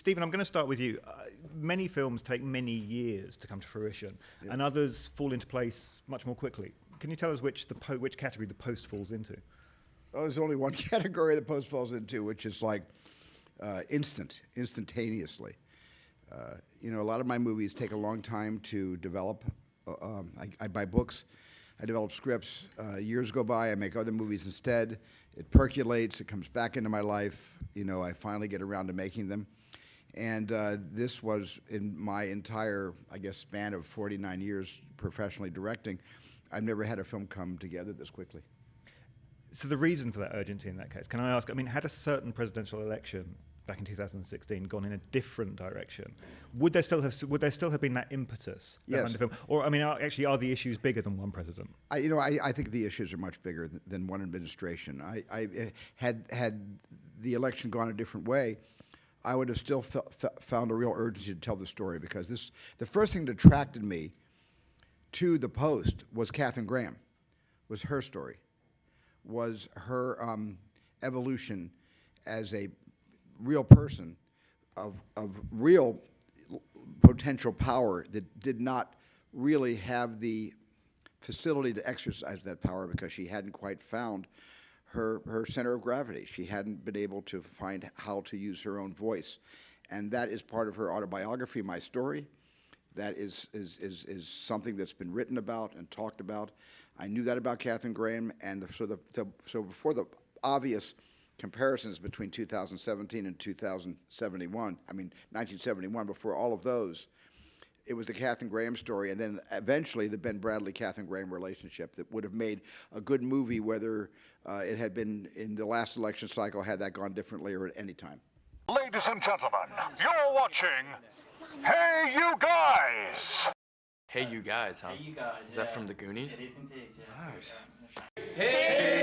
Stephen, I'm going to start with you. Many films take many years to come to fruition, and others fall into place much more quickly. Can you tell us which category the Post falls into? Oh, there's only one category the Post falls into, which is like instantaneously. A lot of my movies take a long time to develop. I buy books, I develop scripts. Years go by, I make other movies instead. It percolates, it comes back into my life. I finally get around to making them. And this was in my entire, span of 49 years professionally directing. I've never had a film come together this quickly. So the reason for that urgency in that case, can I ask, had a certain presidential election back in 2016 gone in a different direction, would there still have been that impetus behind the film? Or are the issues bigger than one president? I think the issues are much bigger than one administration. I had the election gone a different way, I would have still found a real urgency to tell the story, because the first thing that attracted me to the Post was Katharine Graham, was her story, was her evolution as a real person of real potential power that did not really have the facility to exercise that power because she hadn't quite found her center of gravity. She hadn't been able to find how to use her own voice. And that is part of her autobiography, My Story. That is something that's been written about and talked about. I knew that about Katharine Graham, and so before the obvious comparisons between 2017 and 1971, before all of those, it was the Katharine Graham story, and then eventually the Ben Bradley-Katharine Graham relationship that would have made a good movie, whether it had been in the last election cycle, had that gone differently, or at any time. Ladies and gentlemen, you're watching Hey You Guys! Hey You Guys, huh? Hey You Guys. Is that from the Goonies? It is indeed, yes. Nice. Hey